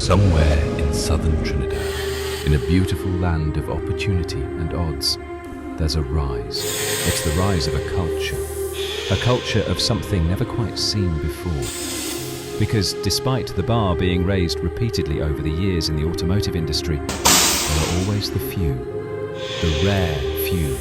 Somewhere in southern Trinidad, in a beautiful land of opportunity and odds, there's a rise. It's the rise of a culture of something never quite seen before. Because despite the bar being raised repeatedly over the years in the automotive industry, there are always the few, the rare few,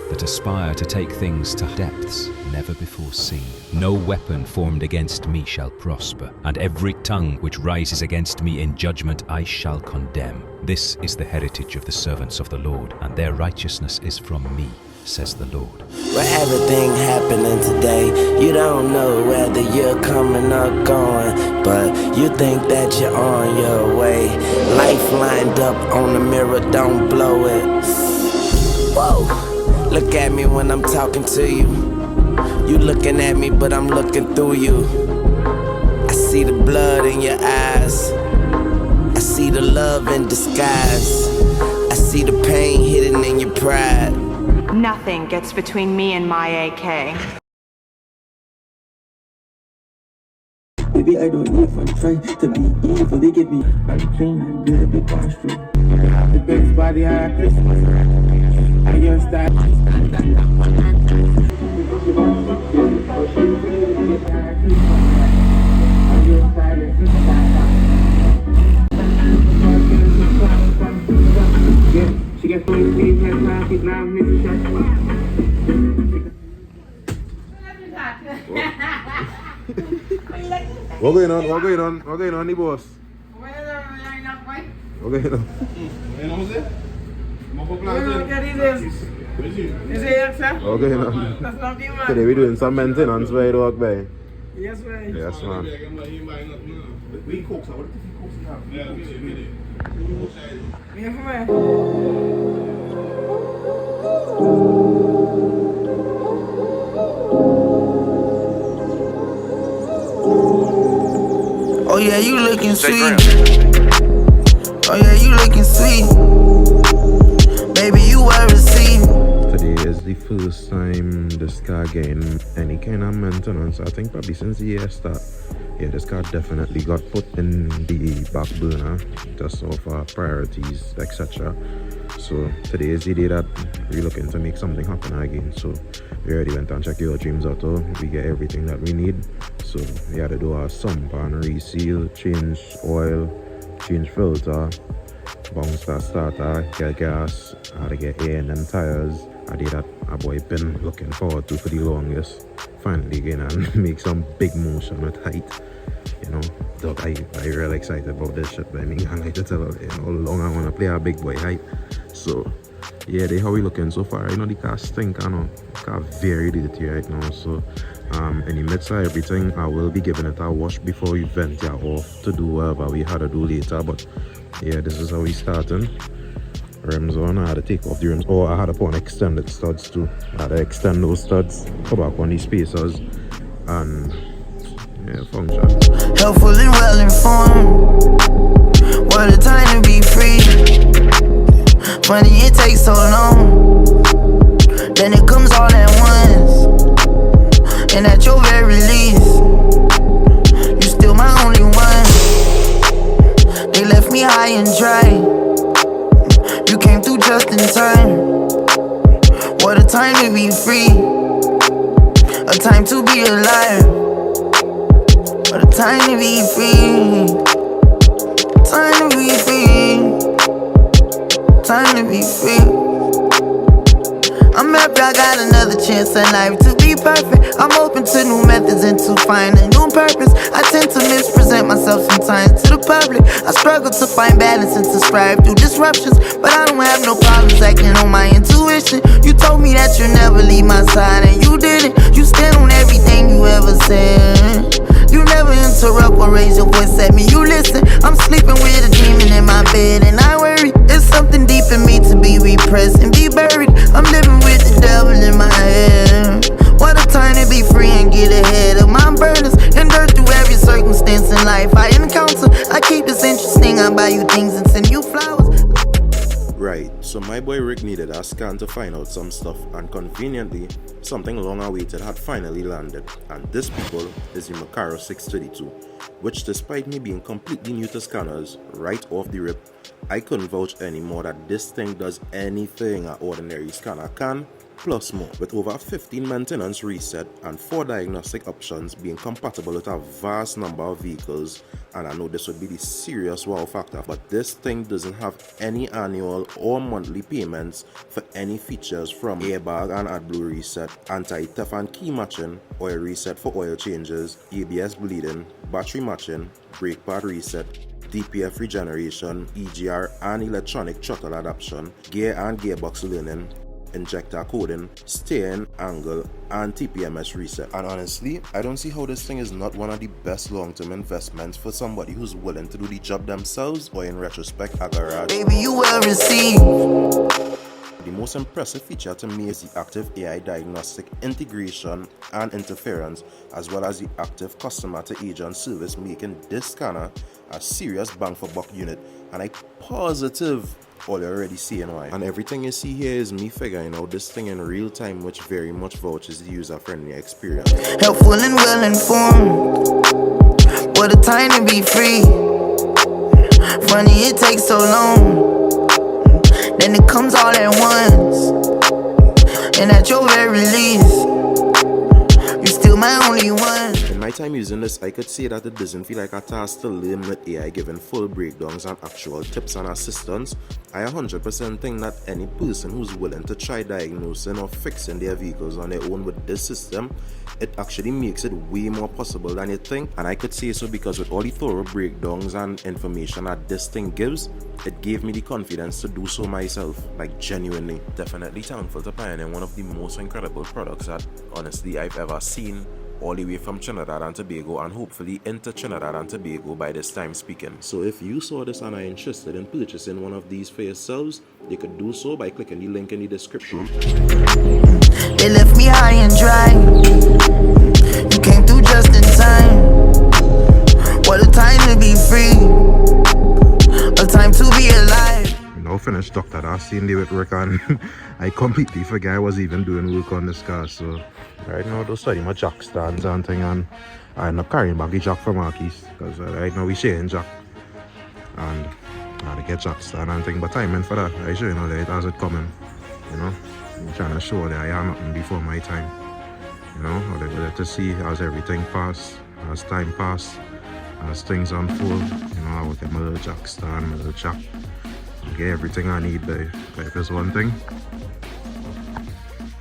that aspire to take things to depths never before seen. No weapon formed against me shall prosper, and every tongue which rises against me in judgment I shall condemn. This is the heritage of the servants of the Lord, and their righteousness is from me, says the Lord. With everything happening today, you don't know whether you're coming or going, but you think that you're on your way. Life lined up on the mirror, don't blow it. Whoa. Look at me when I'm talking to you. You looking at me, but I'm looking through you. I see the blood in your eyes. I see the love in disguise. I see the pain hidden in your pride. Nothing gets between me and my AK. Baby, I don't even try to be evil. They get me. I'm clean, good, big wash through. The best body I Christmas. I your style. She gets so deep, has pocket now, What going on? What going on? What going on, the boss? What going on? Okay, no. Today we're doing some maintenance where you walk by. Yes, man. Yes, man. We cook, so what if you cook some? Yeah, we did. Oh yeah, you looking sweet. Oh yeah, you looking sweet. Baby, you well received. Today is the first time this car getting any kind of maintenance. I think probably since the year start. Yeah, this car definitely got put in the back burner just off our priorities, etc. So today is the day that we're looking to make something happen again. So we already went and checked your dreams auto. We get everything that we need. So we had to do our sump and reseal, change oil, change filter, bounce that starter, get gas, I had to get air in them tires. I did that a boy been looking forward to for the longest. Finally again and make some big motion with height. You know, dog, I really excited about this shit, but I mean, I like to tell you know, how long I want to play a big boy height. So yeah, they how we looking so far. You know, the car stink, I know, the car very dirty right now. So in the midst of everything, I will be giving it a wash before we vent it off to do whatever we had to do later. But yeah, this is how we starting. Rims on, I had to take off the rims, or I had to put on extended studs too. I had to extend those studs, go back on these spacers, and yeah, function. Helpful and well informed. What a time to be free. Funny it takes so long, then it comes all at once. And at your very least, you still my only one. They left me high and dry. You came through just in time. What a time to be free. A time to be alive. What a time to be free. Time to be free. Time to be free. I'm happy I got another chance in life to be perfect. I'm open to new methods and to find a new purpose. I tend to mispresent myself sometimes to the public. I struggle to find balance and to strive through disruptions, but I don't have no problems acting on my intuition. You told me that you'd never leave my side, and you didn't. You stand on everything you ever said. You never interrupt or raise your voice at me. You listen. I'm sleeping with a demon in my bed, and I worry it's something deep in me to be repressed and be buried. I'm living with the devil in my head. What a time to be free and get ahead of my burdens. Endure through every circumstance in life I encounter. I keep this interesting. I buy you things and send you flowers. Right, so my boy Rick needed a scan to find out some stuff, and conveniently, something long awaited had finally landed, and this people is the Mucar 632. which despite me being completely new to scanners right off the rip, I couldn't vouch anymore that this thing does anything an ordinary scanner can, plus more. With over 15 maintenance reset and 4 diagnostic options being compatible with a vast number of vehicles, and I know this would be the serious wow factor, but this thing doesn't have any annual or monthly payments for any features from airbag and AdBlue reset, anti-theft and key matching, oil reset for oil changes, ABS bleeding, battery matching, brake pad reset, DPF regeneration, EGR and electronic throttle adaptation, gear and gearbox learning, injector coding, steering angle and TPMS reset. And honestly, I don't see how this thing is not one of the best long-term investments for somebody who's willing to do the job themselves or in retrospect a garage. Baby, you will receive. The most impressive feature to me is the active AI diagnostic integration and interference, as well as the active customer to agent service, making this scanner a serious bang for buck unit, and I'm positive all you're already seeing why. And everything you see here is me figuring out this thing in real time, which very much vouches the user-friendly experience. Helpful and well informed. What a time to be free. Funny it takes so long, then it comes all at once, and at your very least, you're still my only one. In my time using this, I could say that it doesn't feel like a task to learn with AI giving full breakdowns and actual tips and assistance. I 100% think that any person who's willing to try diagnosing or fixing their vehicles on their own with this system, it actually makes it way more possible than you think. And I could say so because with all the thorough breakdowns and information that this thing gives, it gave me the confidence to do so myself, like genuinely. Definitely thankful to Pioneer, one of the most incredible products that honestly I've ever seen, all the way from Trinidad and Tobago, and hopefully into Trinidad and Tobago by this time speaking. So if you saw this and are interested in purchasing one of these for yourselves, you could do so by clicking the link in the description. They left me high and dry. You came through just in time. What a time to be free. A time to be alive. Now finished Dr. Darcy day with work, and I completely forgot I was even doing work on this car. So right now those study my jack stands and thing, and I end up carrying back the jack from Marquis, because right now we sharing jack and I had to get jack stand and thing, but I meant for that. I show you know that as it coming, you know. I'm trying to show that I have nothing before my time, you know. I let to see as everything pass, as time pass, as things unfold, you know. I will get my little jack stand, my little jack, get everything I need there. But if there's one thing,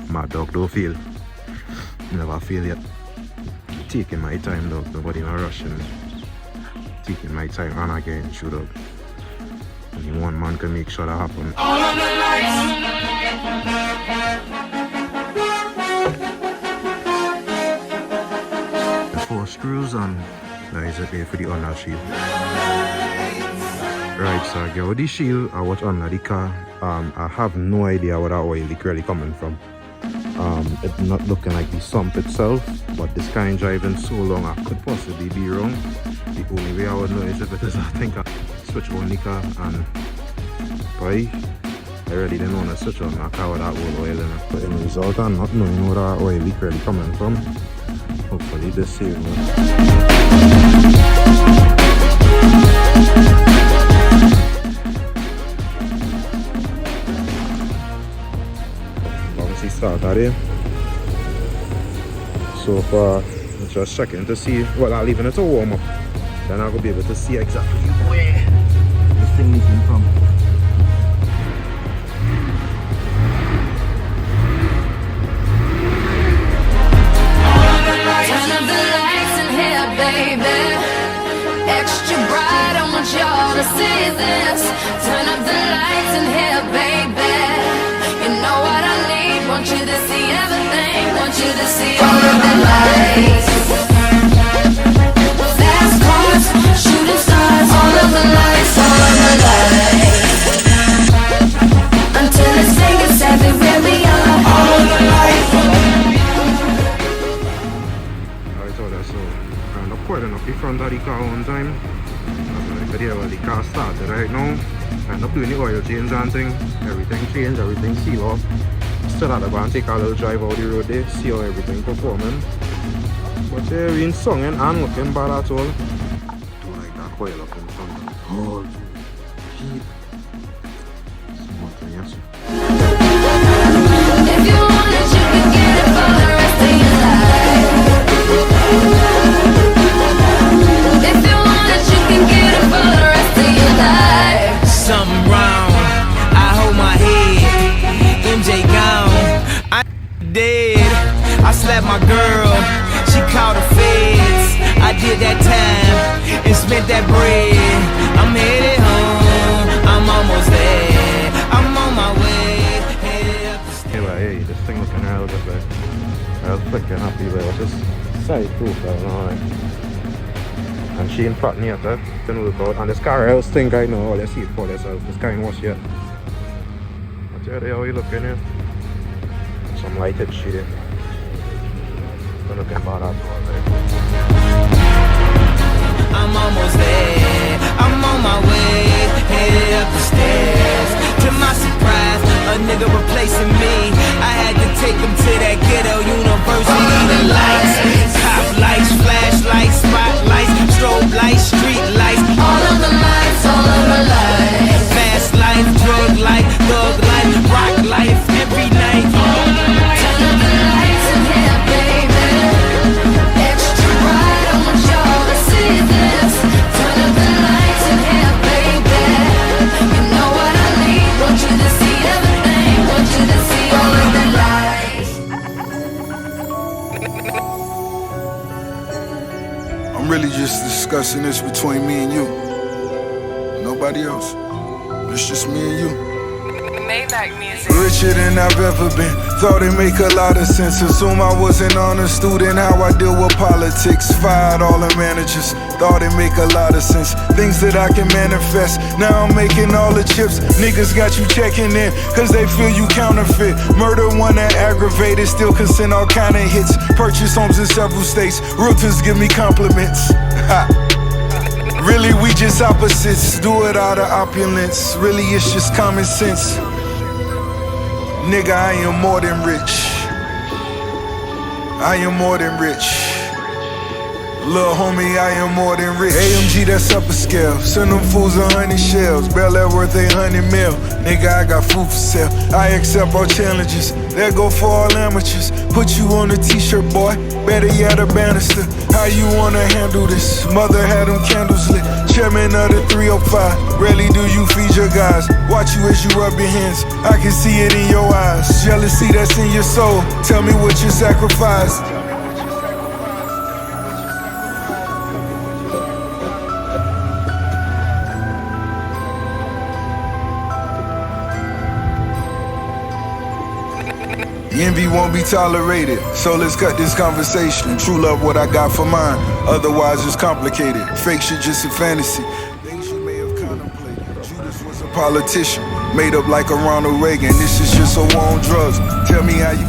my dog don't fail. Never fail yet. Taking my time, dog. Nobody not rushing. Taking my time, and again, shoot up. Only one man can make sure that happen. All of the lights. The 4 screws and that is it there for the under shield. Right, so I get with the shield and what's under the car. I have no idea where that oil leak really coming from. It's not looking like the sump itself, but this kind of driving so long I could possibly be wrong. The only way I would know is if it is, I think, I switch on the car, and boy, I really didn't want to switch on my car with that old oil in it. But in the result, I'm not knowing where that oil leak really coming from. Hopefully this saves me. Obviously started here. So far, I'm just checking to see, well, I'm leaving it to warm up. Then I'll be able to see exactly where this thing leaking from. Turn up the lights in here, baby. Extra bright, I want y'all to see this. Turn up the lights in here, baby. You know what I need. Want you to see everything. Want you to see all of the lights. Fast cars, shooting stars. All of the lights, all of the lights. Until it's fingers everywhere we are. All of the lights. So I end up pulling up the front of the car one time. As I could hear where the car started right now. I end up doing the oil change and thing. Everything changed, everything sealed off. Still had to go and take a little drive out the road there, see how everything performing. But yeah, we ain't singing and looking bad at all. foil up in front. Oh, cheap. Smart thing, yes. If you want it, you can get it for the rest of your life. If you want it, you can get it for the rest of your life. Something wrong, I hold my head. MJ gone, I dead. I slapped my girl, she called the feds. I did that time and spent that bread. I'm headed home, I'm almost there. I'm on my way, headed up the stairs. Hey, well, hey, this thing looking real good, like. I was quick and happy, but it was just side proof, I don't know, like. And she in front me at that, didn't work out. And this car else think I know, let's see it for yourself. This car ain't washed yet. But yeah, they how you looking here. Some lighted shit in. Don't look bad at all, I'm almost there, I'm on my way, headed up the stairs. To my surprise, a nigga replacing me. I had to take him to that ghetto university. The lights, cop lights, flashlights, spotlights, strobe lights, street lights. All of the lights, all of the lights. Fast life, drug life, thug life, rock life, every night. Turn up the lights in here, baby. Extra bright, I want y'all to see this. Turn up the lights in here, baby. You know what I need. Want you to see everything. Want you to see all of the lights. I'm really just discussing this between me and you. Nobody else. It's just me and you. Richer than I've ever been. Thought it make a lot of sense. Assume I was an honor student. How I deal with politics. Fired all the managers. Thought it make a lot of sense. Things that I can manifest. Now I'm making all the chips. Niggas got you checking in, cause they feel you counterfeit. Murder one that aggravated. Still can send all kind of hits. Purchase homes in several states. Realtors give me compliments. Ha. Really, we just opposites. Do it out of opulence. Really, it's just common sense. Nigga, I am more than rich. I am more than rich. Lil' homie, I am more than rich. AMG, that's upper scale. Send them fools 100 shells. Bel Air worth 800 mil. Nigga, I got food for sale. I accept all challenges. There go for all amateurs. Put you on a t-shirt, boy. Better yet, a banister. How you wanna handle this? Mother had them candles lit. Chairman of the 305. Rarely do you feed your guys. Watch you as you rub your hands. I can see it in your eyes. Jealousy that's in your soul. Tell me what you sacrificed. Envy won't be tolerated, so let's cut this conversation. True love what I got for mine, otherwise it's complicated. Fake shit just a fantasy, things you may have contemplated. Judas was a politician, made up like a Ronald Reagan. This is just a war on drugs. Tell me how you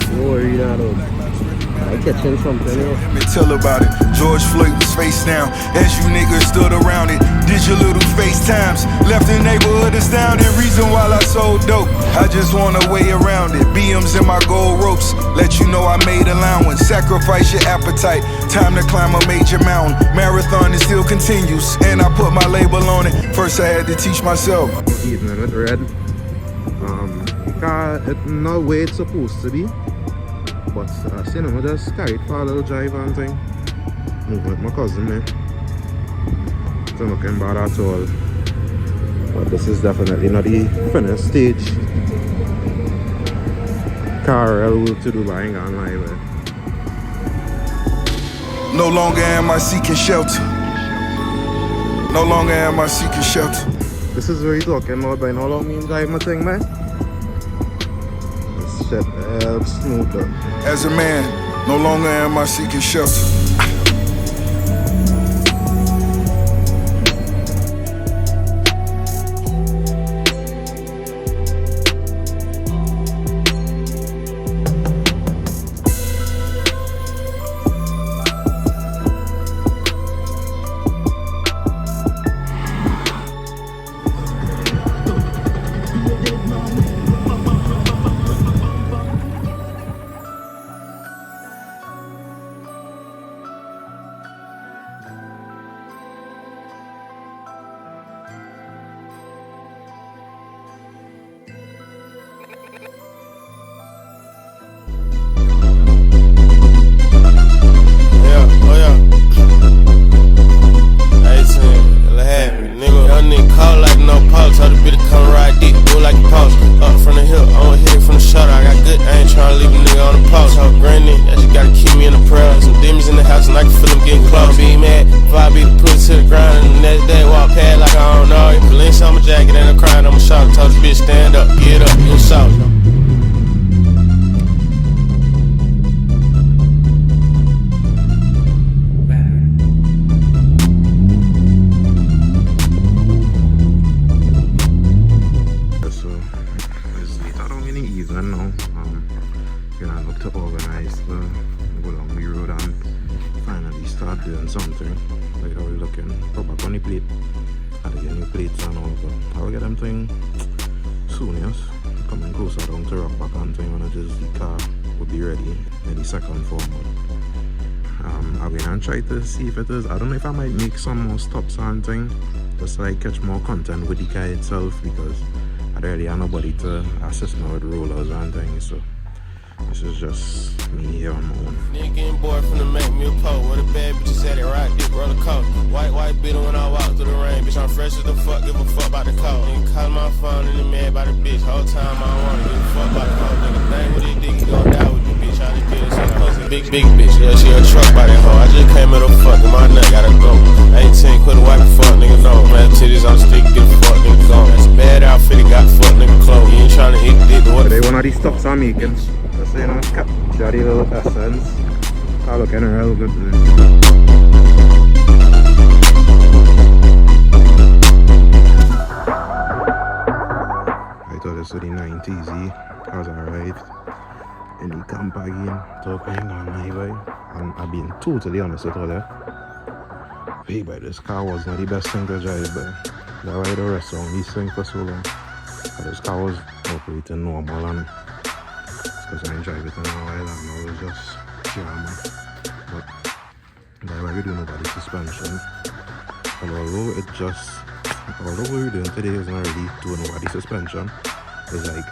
I catching something here. Tell about it. George Floyd was face down as you niggas stood around it. Did your little FaceTimes, left the neighborhood astounded. Reason why I sold dope, I just want a way around it. BMs in my gold ropes, let you know I made allowance. Sacrifice your appetite, time to climb a major mountain. Marathon, it still continues, and I put my label on it. First I had to teach myself. Evening with red. It's not where it's supposed to be. But see, I just carried for a little drive and thing. Move with my cousin, man. It's not looking bad at all. But this is definitely not the finished stage. Car I will to Dubai ain't gonna lie with. No longer am I seeking shelter. No longer am I seeking shelter. This is where he's talking about by how long me drive my thing, man. This shit helps smooth up. As a man, no longer am I seeking shelter. Nigga, young nigga call like no pause. Tell the bitch to come ride dick, do like a pause. Up from the hill, I don't hit it from the shutter. I got good, I ain't tryna leave a nigga on the pause. Talk granny, that shit gotta keep me in the prayer. Some demons in the house and I can feel them getting close. Be mad, if I be put it to the ground and the next day walk past like I don't know. If Lynch on my jacket and I'm crying, I'ma shout. Tell this bitch stand up, get up, you soft. Something like how we looking, put back on the plate. I get new plates and all, but I will get them thing soon, yes. Coming closer down to rock back on thing when I just the car will be ready in the second form. I'll be and try to see if it is. I don't know if I might make some more stops and thing, just so I catch more content with the car itself, because I don't really have nobody to assist me with rollers and things, so this is just me here on my own. Nigga getting bored from the make me a pole. Where the bad bitches at it, ride dick, roller coat. White bitter when I walk through the rain. Bitch, I'm fresh as the fuck, give a fuck about the coat. Nigga call my phone and the man by the bitch. Whole time I don't wanna give a fuck about the coat. Nigga think with his dick, he gon' die with the bitch. All this bitch, so pussy. Big bitch, yeah, she a truck by that hoe. I just came at her fucking, my nut gotta go. 18, quit a wipe fuck, nigga, no. Man, titties on stick, get a fuck, nigga, gone. That's a bad outfit, he got fuck, nigga, clothes. You ain't tryna eat dick, what? They one of these stops I'm making. Just saying, I've got the little essence. I look in real good. I thought this was the 90s as I arrived in the camper again, talking on my way. And I've been totally honest with all that. Hey, but this car was not the best thing to drive, but that's why the rest of these things for so long. But this car was operating normal, and because I ain't drive it in a while, and I was just drama. But that's why we do nobody suspension. And although what we're doing today is not really doing nobody suspension, it's like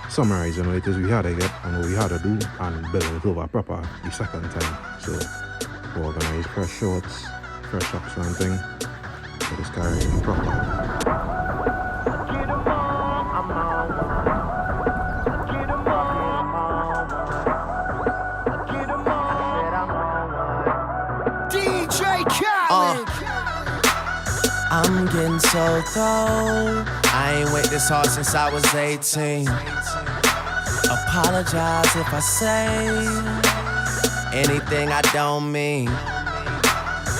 summarizing what it is we had to get and what we had to do and building it over proper the second time. So we organize fresh shorts, fresh shocks and thing, so this car is proper. I'm getting so cold. I ain't wait this hard since I was 18. Apologize if I say anything I don't mean.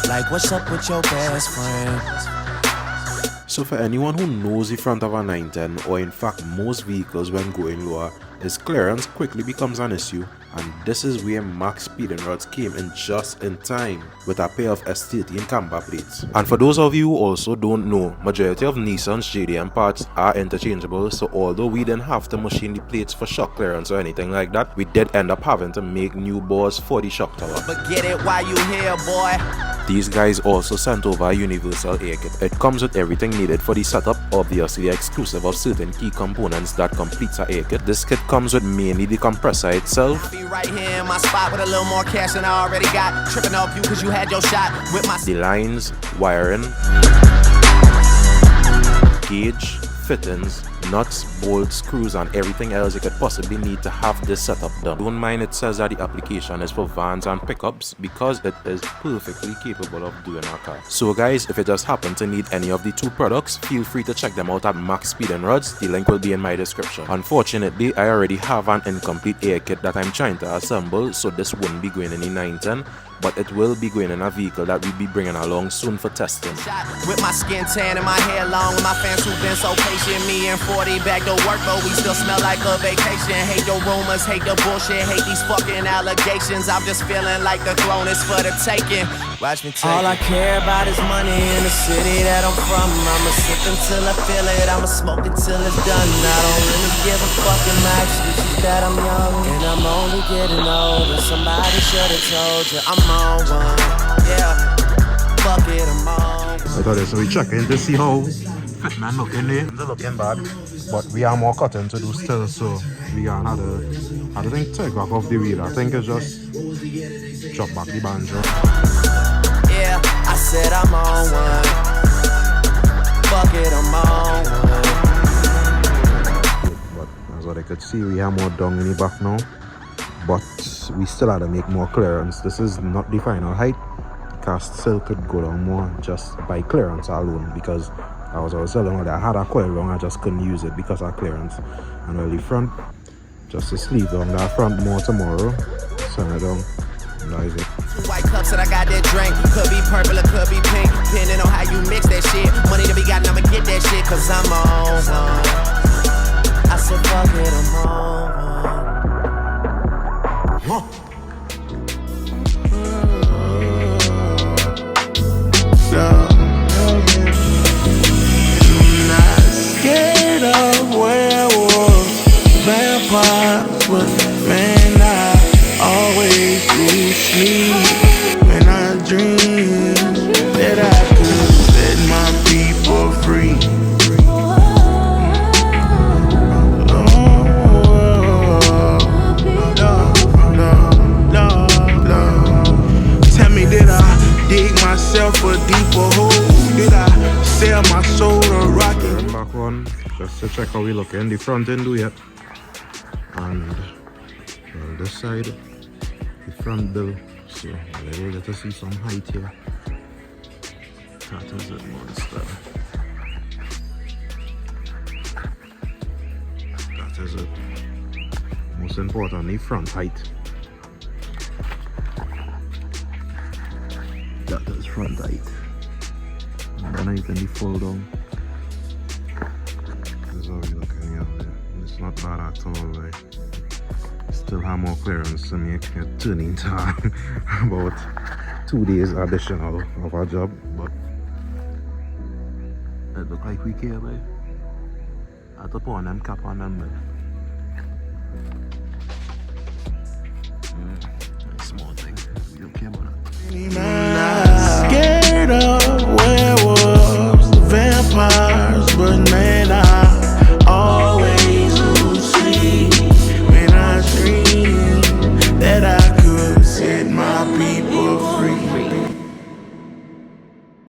Like, what's up with your best friend? So for anyone who knows the front of a 910, or in fact most vehicles when going lower, its clearance quickly becomes an issue, and this is where max speeding rods came in just in time with a pair of S13 camber plates. And for those of you who also don't know, majority of Nissan's JDM parts are interchangeable, so although we didn't have to machine the plates for shock clearance or anything like that, we did end up having to make new bores for the shock tower. But get it while you here, boy. These guys also sent over a universal air kit. It comes with everything needed for the setup, obviously exclusive of certain key components that completes a air kit. This kit comes with mainly the compressor itself. I'll be right here in my spot with a little more cash than I already got. Tripping off you cause you had your shot with my... The lines, wiring, gauge, fittings, nuts, bolts, screws and everything else you could possibly need to have this setup done. Don't mind it says that the application is for vans and pickups, because it is perfectly capable of doing our car. So guys, if you just happen to need any of the two products, feel free to check them out at Max Speed and Rods. The link will be in my description. Unfortunately, I already have an incomplete air kit that I'm trying to assemble, so this wouldn't be going in the 910, but it will be going in a vehicle that we'll be bringing along soon for testing. With my skin tan and my hair long, my fans who've been so patient, me and 40 back to work, but we still smell like a vacation. Hate the rumors, hate the bullshit, hate these fucking allegations. I'm just feeling like the throne is for the taking. Watch me take all I care about is money in the city that I'm from. I'ma sip until I feel it, I'ma smoke it till it's done. I don't really give a fuck, and my excuse is that I'm young and I'm only getting older. Somebody should've told you I'm on one, yeah. Fuck it, I'm on. I thought this, so we check in to see how Fitman looking there. They're looking bad, but we have more cutting to do still, so we gonna have to take back off the wheel. I think it's just drop back the banjo. said I'm on one. Fuck it, I'm on one. But as what I could see, we have more dung in the back now. But we still have to make more clearance. This is not the final height. Cast still could go down more just by clearance alone, because I was telling her that I had a coil long, I just couldn't use it because of clearance. And well, the front, just to sleeve down that front more tomorrow. Send it down. And that is it. 2 white cups that I got that drink. Could be purple or could be pink, depending on how you mix that shit. Money to be got, I'ma get that shit, cause I'm on one. I said fuck it, I'm on one. I'm not scared of werewolves, vampires, but man, I always lose sleep when I dream that I could set my people free. Tell me, did I dig myself a deeper hole? Did I sell my soul to rocket? Back one, just to check how we look in the front end do yet. And well, this side, the front bill. So we'll get to see some height here. That is it, monster. That is it. Most important, the front height. That is front height. And then I can the fold down. This is how we look in here. It's not bad at all. Like, still have more clearance to make a turning time. About 2 days additional of our job, but it look like we care, boy. I have to put on them cap on them, boy.